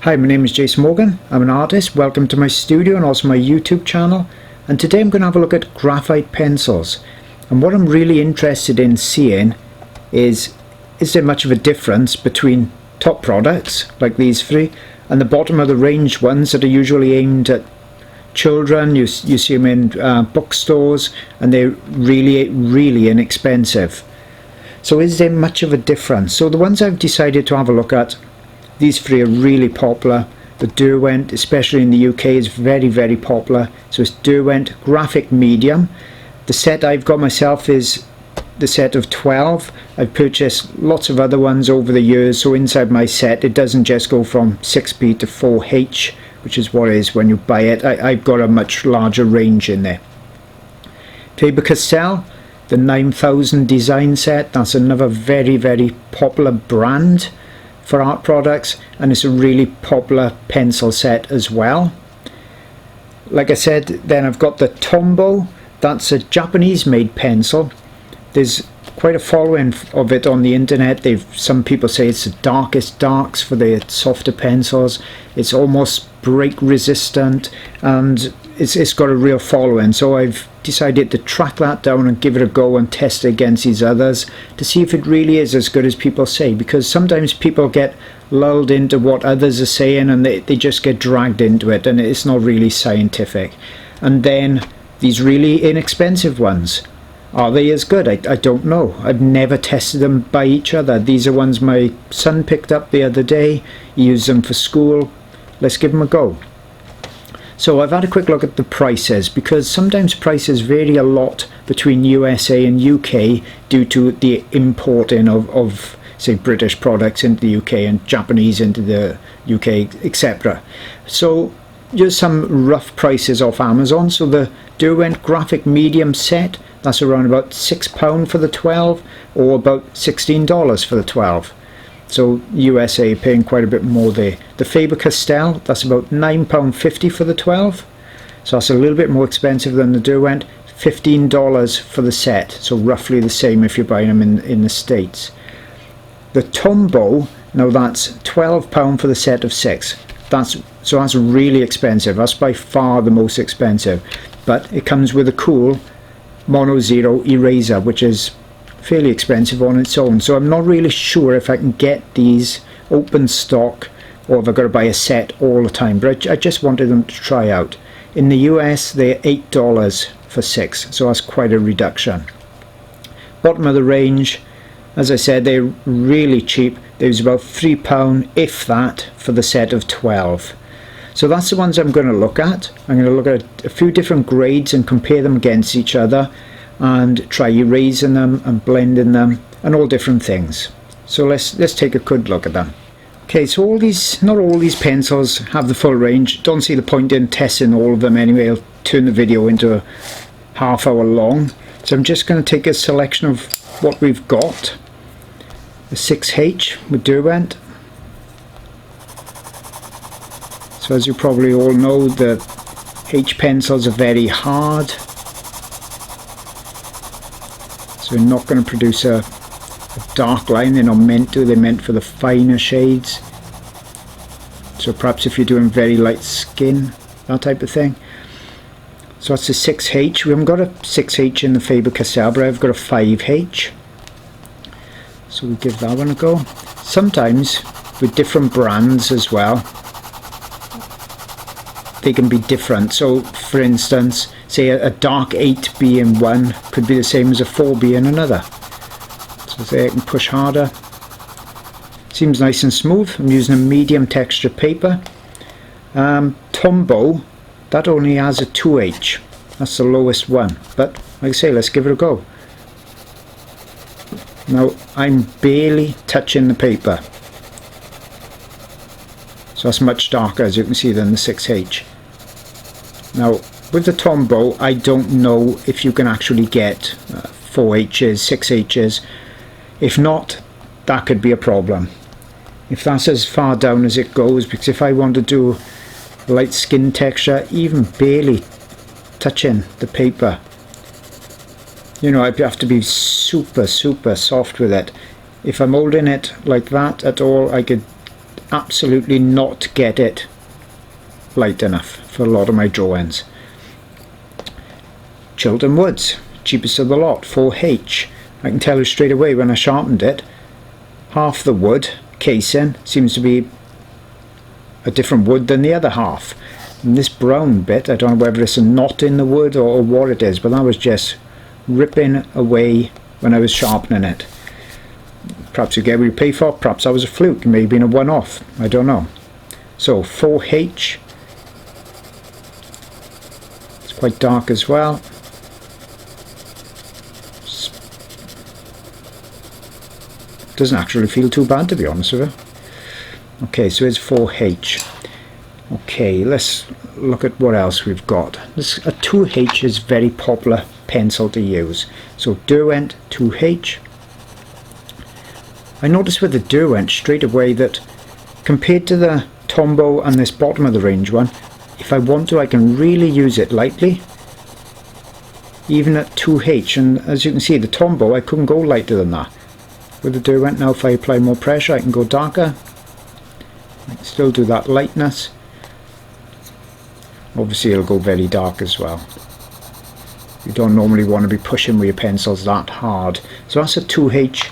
Hi, my name is Jason Morgan. I'm an artist. Welcome to my studio and also my YouTube channel. And today I'm going to have a look at graphite pencils. And what I'm really interested in seeing is there much of a difference between top products like these three and the bottom of the range ones that are usually aimed at children. You see them in bookstores, and they're really inexpensive. So is there much of a difference? So the ones I've decided to have a look at, these three are really popular. The Derwent, especially in the UK, is very popular. So it's Derwent Graphic Medium. The set I've got myself is the set of 12. I've purchased lots of other ones over the years, so inside my set it doesn't just go from 6B to 4H, which is what it is when you buy it. I've got a much larger range in there. Faber Castell, the 9000 design set, that's another very popular brand for art products, and it's a really popular pencil set as well. Like I said, then I've got the TomBow. That's a Japanese made pencil. There's quite a following of it on the internet. Some people say it's the darkest darks for the softer pencils. It's almost break resistant, and it's got a real following. So I've decided to track that down and give it a go and test it against these others to see if it really is as good as people say, because sometimes people get lulled into what others are saying and they just get dragged into it, and it's not really scientific. And then these really inexpensive ones, are they as good? I don't know. I've never tested them by each other. These are ones my son picked up the other day. He used them for school. Let's give them a go. So I've had a quick look at the prices, because sometimes prices vary a lot between USA and UK due to the importing of say British products into the UK and Japanese into the UK, etc. So here's some rough prices off Amazon. So the Derwent Graphic Medium set, that's around about £6 for the 12, or about $16 for the 12. So USA paying quite a bit more there. The Faber Castell, that's about £9.50 for the 12. So that's a little bit more expensive than the Derwent. $15 for the set, so roughly the same if you're buying them in the States. The TomBow, now that's £12 for the set of 6. So that's really expensive. That's by far the most expensive. But it comes with a cool mono zero eraser, which is fairly expensive on its own. So I'm not really sure if I can get these open stock or if I've got to buy a set all the time, but I just wanted them to try out. In the US they're $8 for 6, so that's quite a reduction. Bottom of the range, as I said, they're really cheap. There's about £3 if that for the set of 12. So that's the ones I'm going to look at. I'm going to look at a few different grades and compare them against each other, and try erasing them and blending them and all different things. So let's take a good look at them. Okay, so not all these pencils have the full range. Don't see the point in testing all of them anyway. I'll turn the video into a half hour long. So I'm just going to take a selection of what we've got. The 6H with Derwent. So as you probably all know, the H pencils are very hard. So they're not going to produce a dark line. They're not meant to. They're meant for the finer shades. So perhaps if you're doing very light skin, that type of thing. So that's the 6H. We haven't got a 6H in the Faber Castell, but I've got a 5H. So we'll give that one a go. Sometimes with different brands as well, they can be different. So for instance, say a dark 8B in one could be the same as a 4B in another. So there I can push harder. Seems nice and smooth. I'm using a medium texture paper. TomBow, that only has a 2H. That's the lowest one. But like I say, let's give it a go. Now I'm barely touching the paper. So that's much darker, as you can see, than the 6H. Now with the TomBow, I don't know if you can actually get 4Hs, 6Hs. If not, that could be a problem. If that's as far down as it goes, because if I want to do light skin texture, even barely touching the paper, you know, I'd have to be super soft with it. If I'm holding it like that at all, I could absolutely not get it light enough for a lot of my drawings. Chiltern Woods, cheapest of the lot, 4H. I can tell you straight away when I sharpened it, half the wood casing seems to be a different wood than the other half. And this brown bit, I don't know whether it's a knot in the wood or what it is, but that was just ripping away when I was sharpening it. Perhaps you get what you pay for, perhaps that was a fluke, maybe in a one-off, I don't know. So 4H, it's quite dark as well. Doesn't actually feel too bad, to be honest with you. Okay, so it's 4H. Okay, let's look at what else we've got. A 2H is very popular pencil to use. So Derwent 2H. I noticed with the Derwent straight away that compared to the TomBow and this bottom of the range one, if I want to, I can really use it lightly, even at 2H. And as you can see, the TomBow, I couldn't go lighter than that. With the Derwent now, if I apply more pressure, I can go darker. I can still do that lightness. Obviously it'll go very dark as well. You don't normally want to be pushing with your pencils that hard. So that's a 2H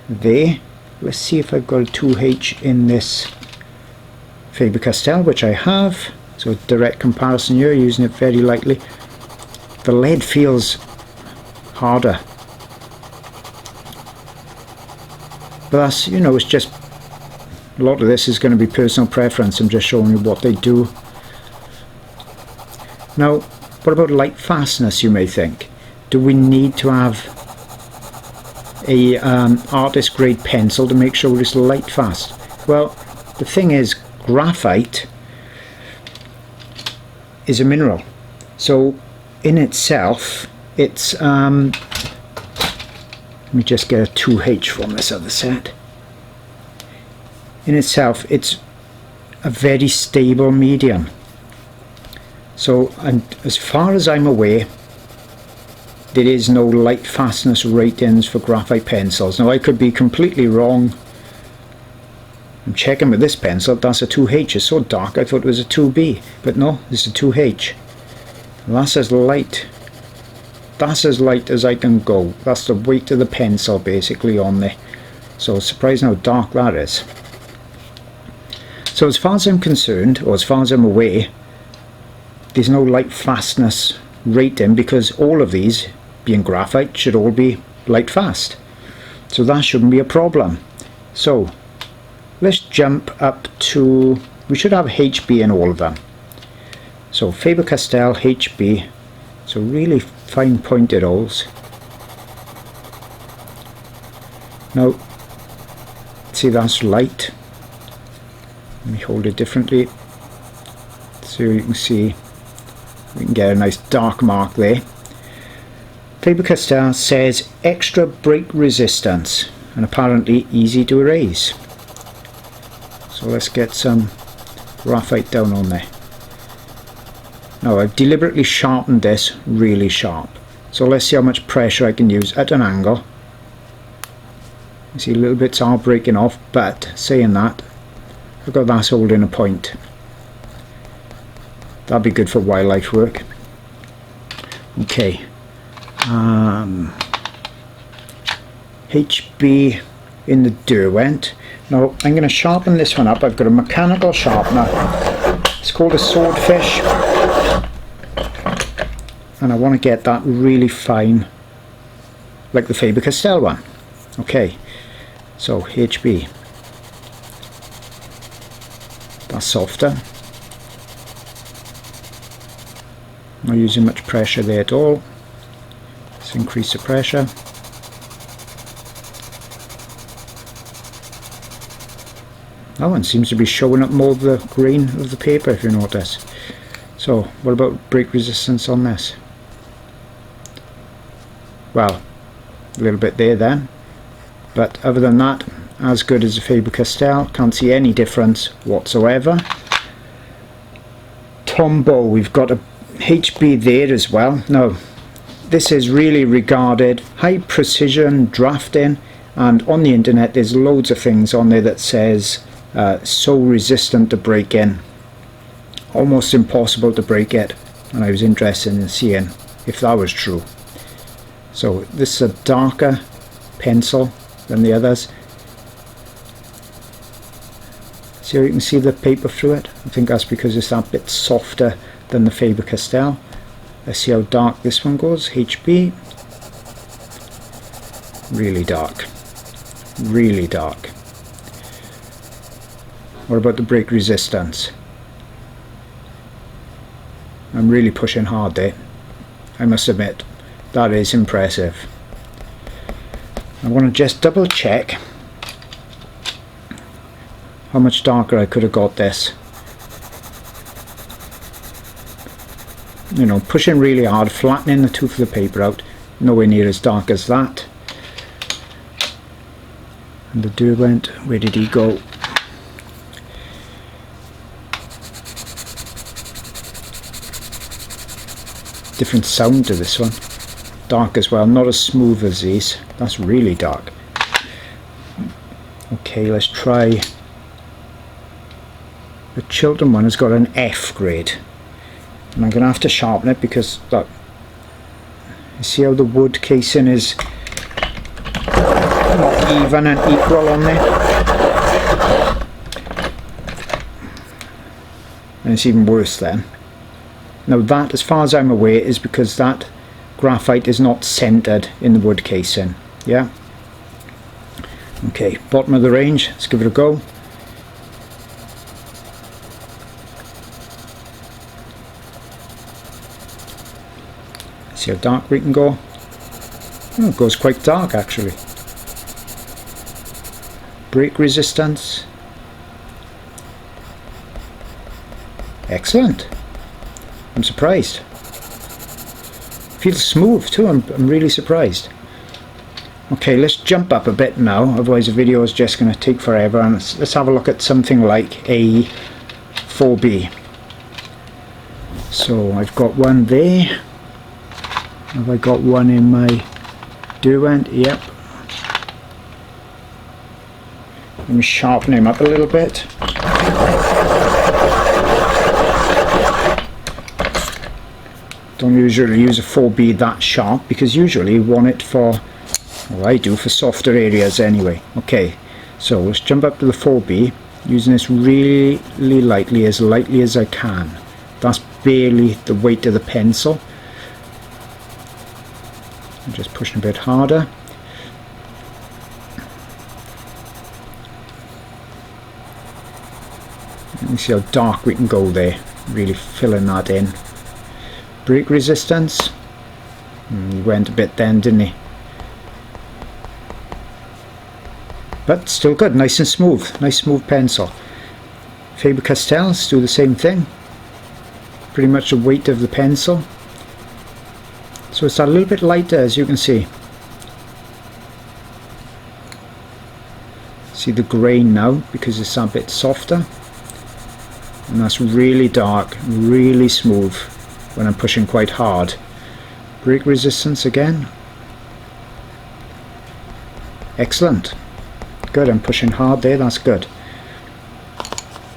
there. Let's see if I've got a 2H in this Faber Castell, which I have. So direct comparison here, using it very lightly. The lead feels harder. But that's, you know, it's just, a lot of this is going to be personal preference. I'm just showing you what they do. Now, what about light fastness, you may think? Do we need to have a artist grade pencil to make sure it's light fast? Well, the thing is, graphite is a mineral. So, in itself, it's let me just get a 2H from this other set. In itself, it's a very stable medium. So, and as far as I'm aware, there is no light fastness ratings for graphite pencils. Now, I could be completely wrong. I'm checking with this pencil, that's a 2H. It's so dark, I thought it was a 2B. But no, it's a 2H. That's as light. That's as light as I can go. That's the weight of the pencil basically on there. So surprising how dark that is. So as far as I'm concerned, or as far as I'm aware, there's no light fastness rating, because all of these, being graphite, should all be light fast. So that shouldn't be a problem. So let's jump up to, we should have HB in all of them. So Faber Castell HB, so really fine pointed holes. Now, see, that's light. Let me hold it differently so you can see, we can get a nice dark mark there. Faber Castell says extra break resistance and apparently easy to erase. So let's get some graphite down on there. Now, I've deliberately sharpened this really sharp. So let's see how much pressure I can use at an angle. You see little bits are breaking off, but saying that, I've got that holding a point. That'd be good for wildlife work. Okay. HB in the Derwent. Now, I'm going to sharpen this one up. I've got a mechanical sharpener. It's called a swordfish. And I want to get that really fine, like the Faber Castell one. Okay, so HB. That's softer. Not using much pressure there at all. Let's increase the pressure. That one seems to be showing up more of the grain of the paper, if you notice. So, what about break resistance on this? Well, a little bit there then. But other than that, as good as the Faber Castell. Can't see any difference whatsoever. TomBow, we've got a HB there as well. Now, this is really regarded high precision drafting, and on the internet there's loads of things on there that says so resistant to break in, almost impossible to break it, and I was interested in seeing if that was true. So this is a darker pencil than the others. See how you can see the paper through it? I think that's because it's that bit softer than the Faber Castell. Let's see how dark this one goes. HB. Really dark. Really dark. What about the break resistance? I'm really pushing hard there, I must admit. That is impressive. I want to just double check how much darker I could have got this. You know, pushing really hard, flattening the tooth of the paper out, nowhere near as dark as that. And the Derwent, where did he go? Different sound to this one. Dark as well, not as smooth as these. That's really dark. Okay, let's try. The Chiltern one has got an F grade, and I'm going to have to sharpen it because that. You see how the wood casing is not even and equal on there, and it's even worse then. Now that, as far as I'm aware, is because that graphite is not centered in the wood casing. Yeah. Okay, bottom of the range. Let's give it a go. See how dark we can go. Oh, it goes quite dark actually. Break resistance. Excellent. I'm surprised. Feels smooth too. I'm really surprised. Okay, let's jump up a bit now, otherwise the video is just going to take forever, and let's have a look at something like a 4B. So I've got one there. Have I got one in my Derwent? Yep. Let me sharpen him up a little bit. Don't usually use a 4B that sharp because usually you want it for, well, I do, for softer areas anyway. Okay, so let's jump up to the 4B, using this really lightly as I can. That's barely the weight of the pencil. I'm just pushing a bit harder. Let me see how dark we can go there, really filling that in. Break resistance. He went a bit then, didn't he? But still good, nice and smooth. Nice smooth pencil. Faber Castells do the same thing. Pretty much the weight of the pencil. So it's a little bit lighter, as you can see. See the grain now because it's a bit softer. And that's really dark, really smooth when I'm pushing quite hard. Break resistance again. Excellent. Good, I'm pushing hard there, that's good.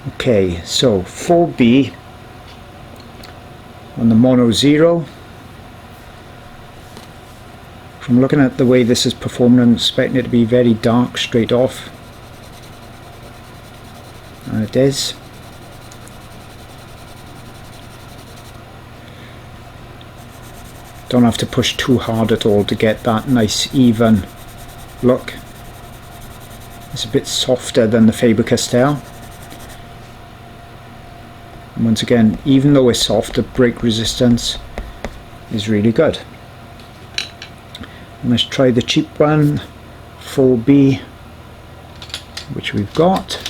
Okay, so 4B on the Mono Zero. From looking at the way this is performed, I'm expecting it to be very dark straight off. And it is. Don't have to push too hard at all to get that nice even look. It's a bit softer than the Faber Castell. And once again, even though it's soft, the break resistance is really good. And let's try the cheap one, 4B, which we've got.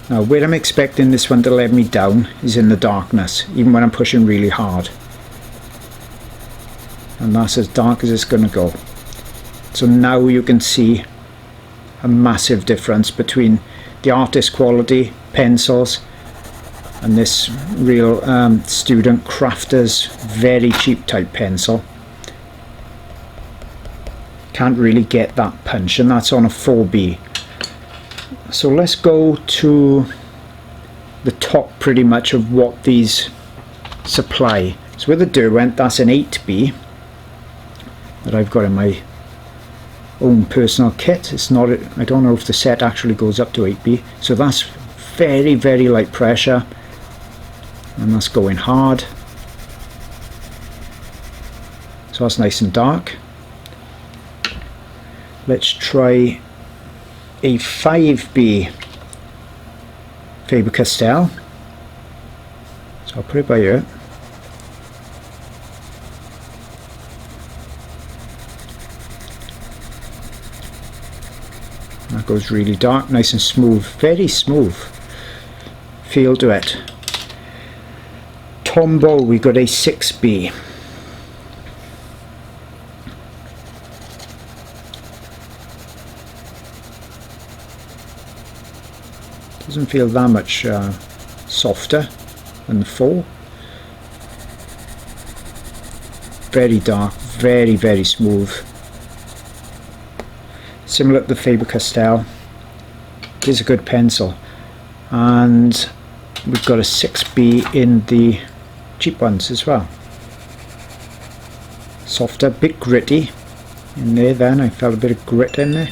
Now where I'm expecting this one to let me down is in the darkness, even when I'm pushing really hard. And that's as dark as it's going to go. So now you can see a massive difference between the artist quality pencils and this real student crafter's very cheap type pencil. Can't really get that punch, and that's on a 4B. So let's go to the top pretty much of what these supply. So with the Derwent, that's an 8B that I've got in my own personal kit. It's not, I don't know if the set actually goes up to 8B. So that's very, very light pressure, and that's going hard. So that's nice and dark. Let's try a 5B Faber Castell. So I'll put it by here. That goes really dark, nice and smooth, very smooth feel to it. TomBow, we got a 6B. Doesn't feel that much softer than the 4. Very dark, very, very smooth. Similar to the Faber Castell. It is a good pencil. And we've got a 6B in the cheap ones as well. Softer, bit gritty in there then. I felt a bit of grit in there.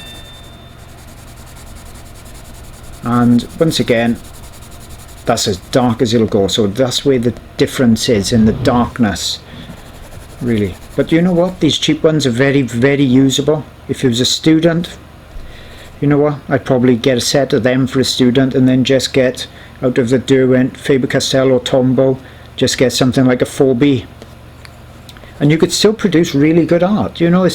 And once again, that's as dark as it'll go, so that's where the difference is in the darkness, really. But you know what, these cheap ones are very, very usable. If you was a student, you know what, I'd probably get a set of them for a student, and then just get out of the Derwent, Faber Castell or TomBow, just get something like a 4B, and you could still produce really good art. You know,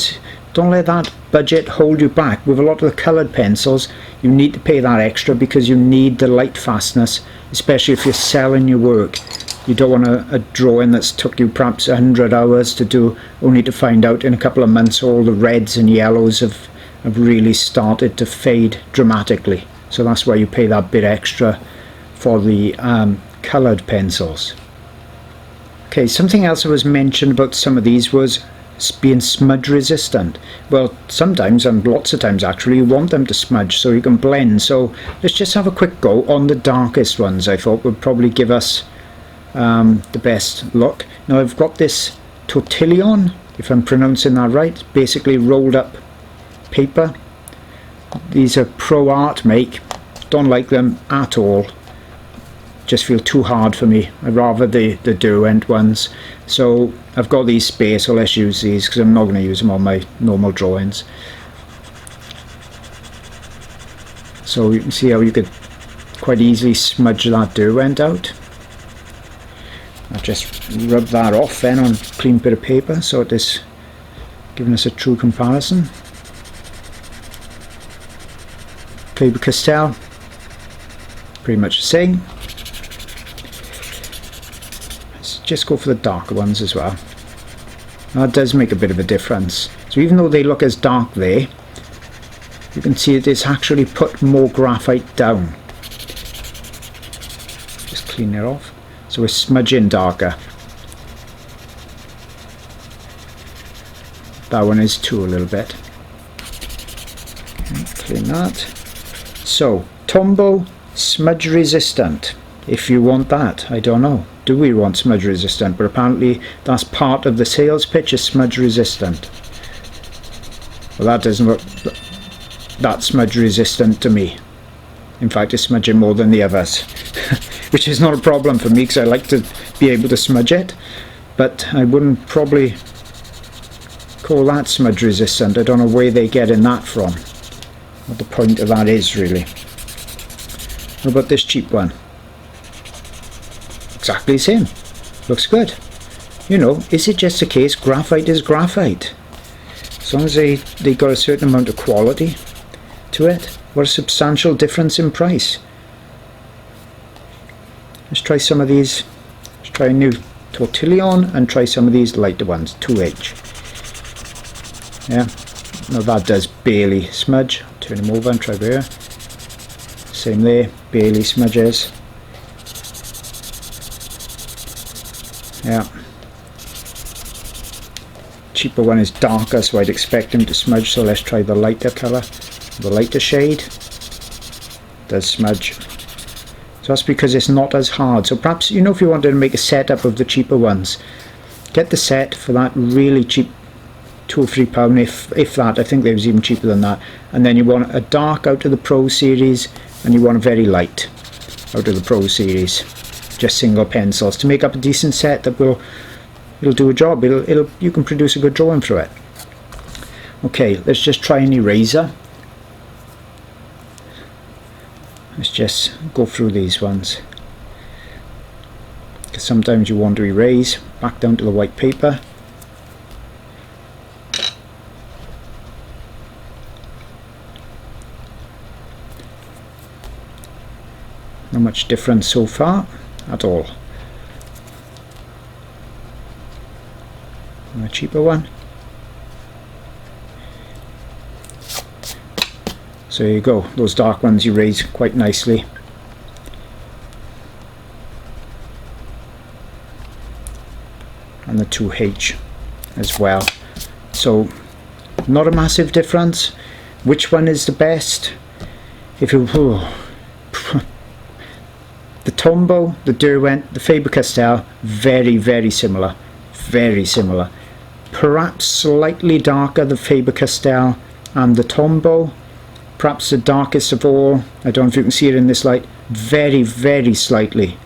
don't let that budget hold you back. With a lot of the coloured pencils, you need to pay that extra because you need the light fastness, especially if you're selling your work. You don't want a drawing that's took you perhaps 100 hours to do, only to find out in a couple of months all the reds and yellows have really started to fade dramatically. So that's why you pay that bit extra for the coloured pencils. Okay, something else that was mentioned about some of these was being smudge resistant. Well, sometimes, and lots of times actually, you want them to smudge so you can blend. So let's just have a quick go on the darkest ones. I thought would probably give us the best look. Now I've got this Tortillon, if I'm pronouncing that right, basically rolled up paper. These are Pro Art make. Don't like them at all. Just feel too hard for me. I'd rather the Derwent ones. So I've got these spare, so let's use these because I'm not going to use them on my normal drawings. So you can see how you could quite easily smudge that Derwent out. I'll just rub that off then on a clean bit of paper, so it is giving us a true comparison. Faber Castell, pretty much the same. Let's just go for the darker ones as well. Now that does make a bit of a difference. So even though they look as dark there, you can see that it's actually put more graphite down. Just clean it off. So we're smudging darker. That one is too a little bit. Okay, clean that. So TomBow smudge resistant. If you want that, I don't know. Do we want smudge resistant? But apparently that's part of the sales pitch, is smudge resistant. Well, that doesn't look that smudge resistant to me. In fact, it's smudging more than the others. Which is not a problem for me because I like to be able to smudge it, but I wouldn't probably call that smudge resistant. I don't know where they're getting that from, what the point of that is really. What about this cheap one? Exactly the same. Looks good. You know, is it just a case graphite is graphite? As long as they got a certain amount of quality to it. What a substantial difference in price. Let's try some of these. Let's try a new Tortillon and try some of these lighter ones, 2H. Yeah, now that does barely smudge. Turn them over and try there. Same there, barely smudges. Yeah. Cheaper one is darker, so I'd expect him to smudge, so let's try the lighter colour, the lighter shade. Does smudge. So that's because it's not as hard. So perhaps, you know, if you wanted to make a setup of the cheaper ones, get the set for that really cheap, £2 or £3, if that. I think they was even cheaper than that. And then you want a dark out of the Pro series, and you want a very light out of the Pro series. Just single pencils to make up a decent set that it'll do a job. You can produce a good drawing through it. Okay, let's just try an eraser. Let's just go through these ones, because sometimes you want to erase back down to the white paper. Not much difference so far at all. And a cheaper one. So there you go, those dark ones erase quite nicely. And the 2H as well. So not a massive difference. Which one is the best? If you the TomBow, the Derwent, the Faber Castell, very similar. Very similar. Perhaps slightly darker the Faber Castell and the TomBow. Perhaps the darkest of all, I don't know if you can see it in this light, very slightly,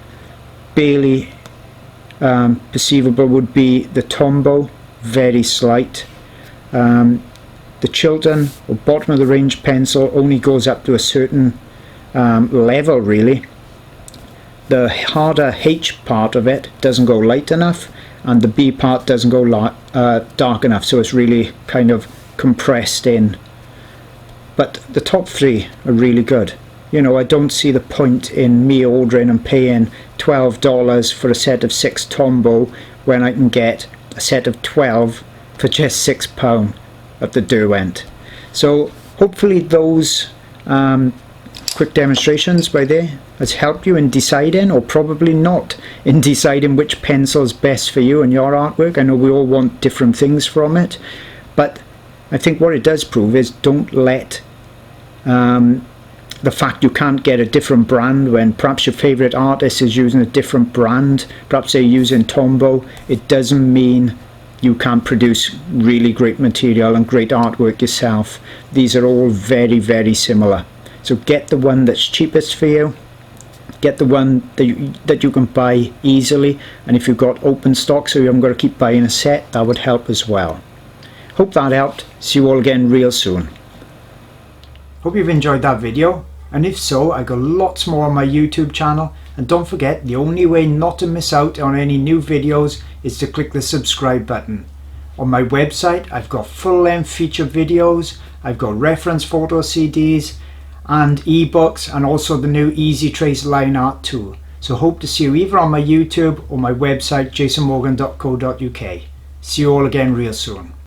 barely perceivable would be the TomBow, very slight. The Chiltern, or bottom of the range pencil, only goes up to a certain level really. The harder H part of it doesn't go light enough, and the B part doesn't go dark enough, so it's really kind of compressed in. But the top three are really good. You know, I don't see the point in me ordering and paying $12 for a set of 6 TomBow when I can get a set of 12 for just £6 at the Derwent. So hopefully those quick demonstrations by there has helped you in deciding, or probably not, in deciding which pencil is best for you and your artwork. I know we all want different things from it, but I think what it does prove is don't let the fact you can't get a different brand when perhaps your favourite artist is using a different brand, perhaps they're using TomBow, it doesn't mean you can't produce really great material and great artwork yourself. These are all very similar. So get the one that's cheapest for you, get the one that you can buy easily, and if you've got open stock so you haven't got to keep buying a set, that would help as well. Hope that helped. See you all again real soon. Hope you've enjoyed that video, and if so, I got lots more on my YouTube channel, and don't forget, the only way not to miss out on any new videos is to click the subscribe button. On my website I've got full-length feature videos, I've got reference photo CDs and ebooks, and also the new Easy Trace line art tool. So hope to see you either on my YouTube or my website jasonmorgan.co.uk. See you all again real soon.